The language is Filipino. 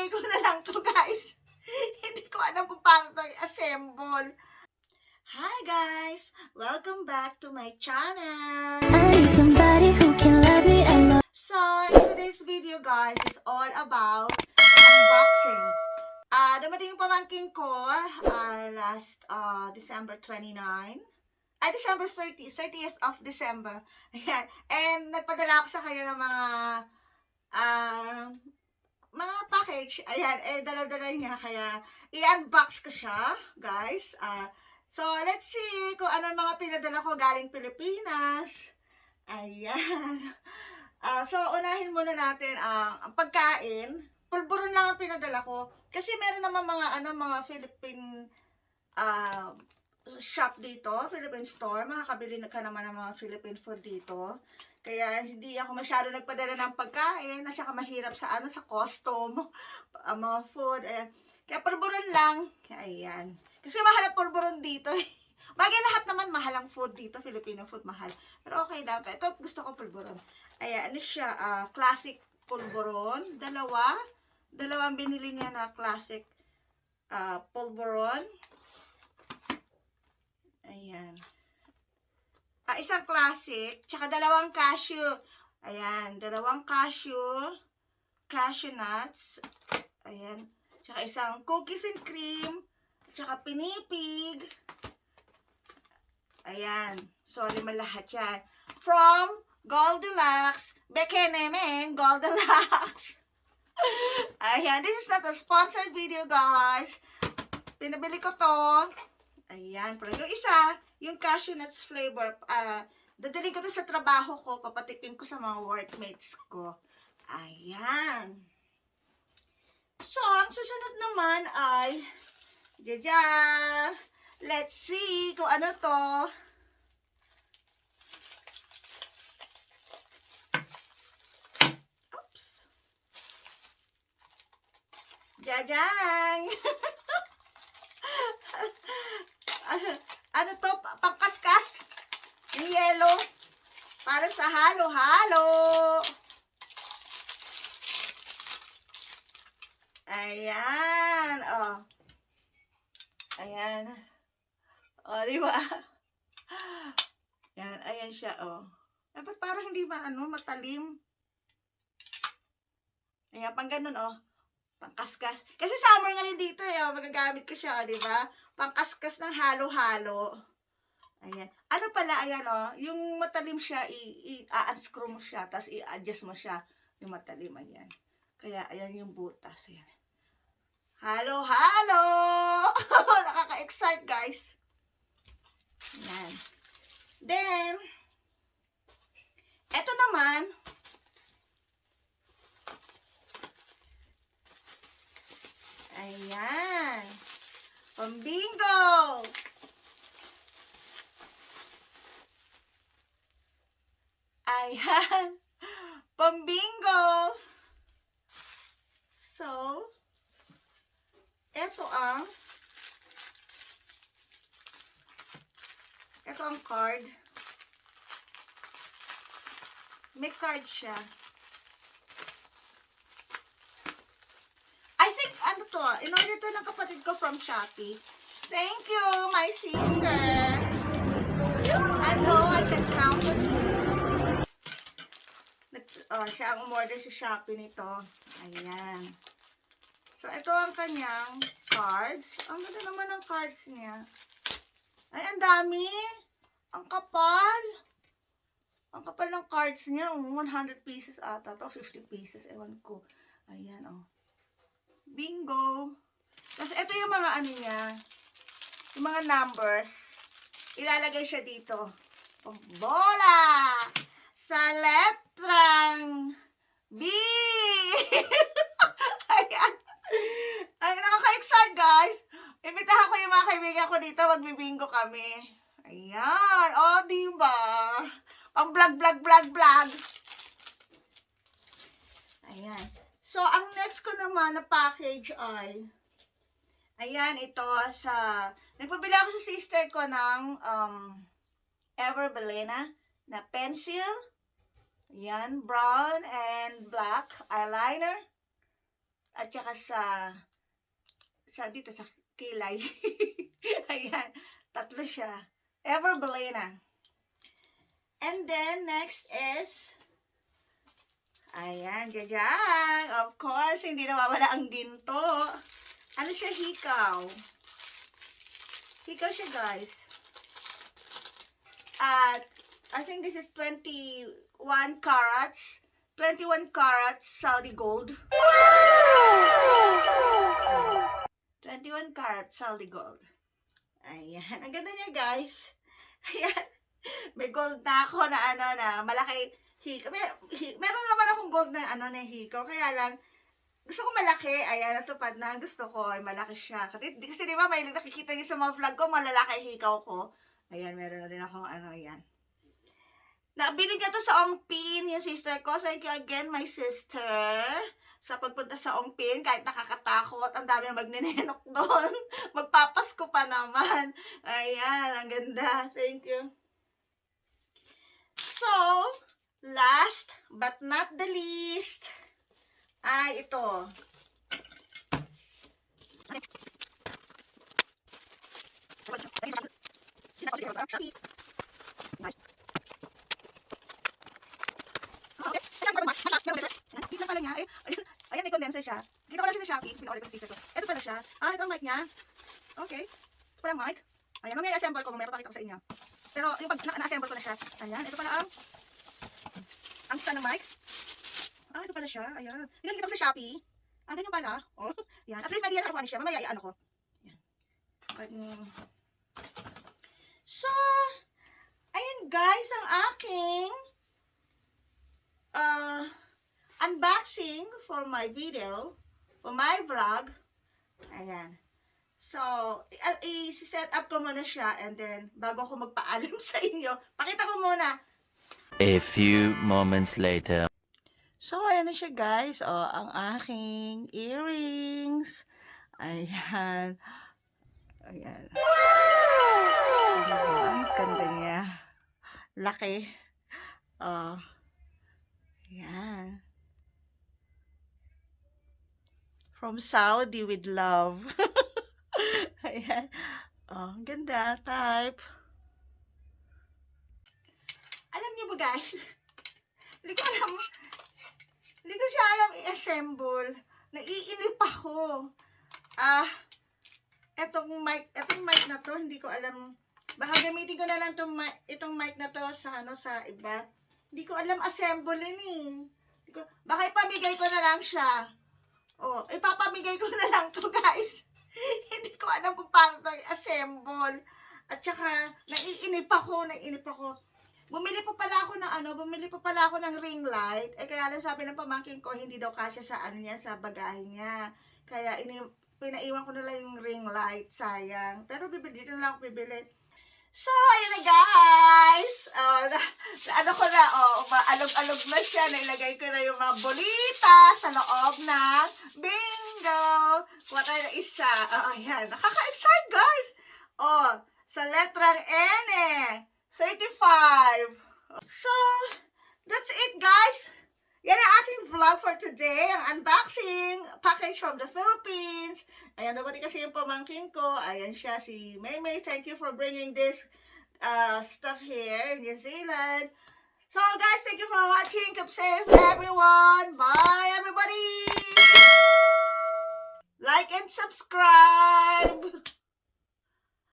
binigay ko na lang to guys. Hindi ko alam kung paano to i-assemble. Hi guys! Welcome back to my channel! I need somebody who can love me and love. So, in today's video guys, is all about unboxing. Dumating yung pamangkin ko last December 29. Ay, December 30th of December. Ayan. And nagpadala ako sa kanya ng mga package. Ayan. Eh, dala-dala niya. Kaya, i-unbox ko siya, guys. So, let's see kung ano mga pinadala ko galing Pilipinas. Ayan. So, unahin muna natin ang pagkain. Pulburon lang ang pinadala ko. Kasi meron naman mga Philippine shop dito, Philippine store. Makakabili ka naman ng mga Philippine food dito. Kaya hindi ako masyado nagpadala ng pagkain at saka mahirap sa sa custom mga food. Kaya pulburon lang. Ayan. Kasi mahal ang pulburon dito. Bagay lahat naman mahal ang food dito. Filipino food mahal. Pero okay lang. Ito gusto ko pulburon. Ayan, ano siya? Classic pulburon. Dalawang binili niya na classic pulburon. Ayan. Isang classic. Tsaka dalawang cashew. Ayan. Dalawang cashew nuts. Ayan. Tsaka isang cookies and cream. Tsaka pinipig. Ayan. Sorry, malahat yan. From Goldilocks. Beke namin, Goldilocks. Ayan. This is not a sponsored video, guys. Pinabili ko to. Ayan. Pero yung isa, yung cashew nuts flavor, dadali ko to sa trabaho ko. Papatikin ko sa mga workmates ko. Ayan. So, ang susunod naman ay jaja! Let's see kung ano to. Oops. Jajang! Ano to? Pangkaskas? Yung yellow? Para sa halo-halo. Ayan. Oh. Ayan. O, diba? Ayan, ayan siya, o. Dapat parang hindi matalim. Ayan, pang ganun, o. Pangkaskas. Kasi summer ngayon dito, magagamit ko siya, diba? Pangkaskas ng halo-halo. Ayan. Ano pala, ayan, o. Yung matalim siya, i-unscrew mo siya, tapos i-adjust mo siya. Yung matalim, ayan. Kaya, ayan yung butas, ayan. Halo-halo! Nakaka-excite, guys. Ayan. Then, eto naman, ayan, pambingo! Ayan, pambingo! So, ito ang card. May card siya. I think, in-order to ng kapatid ko from Shopee. Thank you, my sister. I know I can count on you. Siya ang umorder sa Shopee nito. Ayan. So, ito ang kanyang cards. Ang ganda naman ang cards niya. Ay, ang dami. Ang kapal. Ang kapal ng cards niya. 100 pieces ata to. 50 pieces. Ewan ko. Ayan, oh. Bingo. Tapos, ito yung mga niya. Yung mga numbers. Ilalagay siya dito. Bola! Sa letrang B! Ayan. Ay, nakaka-excite, guys. Imbitahan ko yung mga kaibigan ko dito. Magbibingo kami. Ayan. O, diba? Pang vlog. Ayan. So, ang next ko naman na package ay, ayan, ito nagpabili ako sa sister ko ng Ever Belena na pencil. Ayan, brown and black eyeliner. at saka sa dito sa kilay. Ayan, tatlo siya. Everbelena. And then, next is, ayan, jajang. Of course, hindi nawawala ang ginto. Ano siya, hikaw. Hikaw siya, guys. At, I think this is 21 carats. 21 carats Saudi gold. 21 carats Saudi gold. Ayan. Ang ganda niya, guys. Ayan. May gold na ako na na malaki hikaw. Meron naman akong gold na na hikaw. Kaya lang, gusto ko malaki. Ayan, natupad na. Gusto ko ay malaki siya. Kasi di ba, may nakikita niyo sa mga vlog ko, malalaki hikaw ko. Ayan, meron na rin akong ayan. Nabili niya to sa Ongpin, yung sister ko. Thank you again, my sister. Sa pagpunta sa Ongpin, kahit nakakatakot, ang dami na magninenok doon. Magpapasko pa naman. Ayan, ang ganda. Thank you. So, last but not the least, ay ito. Dito pala niya. Ayan, may condenser siya. Kita ko lang siya sa Shopee. Pin-order ko sa sister ko. Ito pala siya. Ito ang mic niya. Okay. Ito pala ang mic. Ayan, mamaya i-assemble ko. Mamaya papakita ko sa inyo. Pero yung pag na-assemble ko na siya. Ayan, ito pala ang stand ng mic. Ito pala siya. Ayan. Pinakita ko sa Shopee. Ganyan pala. Oh. Ayan. At least may diyan ako siya. Mamaya i-ano ko. Ayan. So, ayan guys, ang aking unboxing for my video, for my vlog. Ayan. So, i-set up ko muna siya and then, bago ako magpaalam sa inyo, pakita ko muna. A few moments later. So, ayan na siya guys. Ang aking earrings. Ayan. Ayan. Ang ganda niya. Laki. Ayan. From Saudi with love. Ayan. Ang ganda. Type. Alam niyo ba guys? Hindi ko siya alam i-assemble. Naiinip ako. Etong mic na to, hindi ko alam. Baka gamitin ko na lang itong mic na to sa sa iba. Hindi ko alam assemblein eh. Baka ipamigay ko na lang siya. Ipapamigay ko na lang to guys. Hindi ko alam kung paano to i-assemble. At saka, naiinip ako. Bumili pa pala ako ng ring light. Kaya lang sabi ng pamangkin ko, hindi daw kasya sa sa bagahe niya. Kaya pinaiwan ko na lang yung ring light, sayang. Pero dito na lang ako bibili. So, ayun na guys. Maalog-alog na siya. Nailagay ko na yung mga bolita sa loob ng bingo. Kuha tayo na isa. Ayan. Nakaka-excite guys. Sa letrang N 35. So, that's it guys. Yan ang aking vlog for today. Ang unboxing package from the Philippines. Ayan, dapat kasi yung pamangkin ko. Ayan siya, si Maymay. Thank you for bringing this stuff here in New Zealand. So guys, thank you for watching. Keep safe everyone. Bye everybody. Like and subscribe.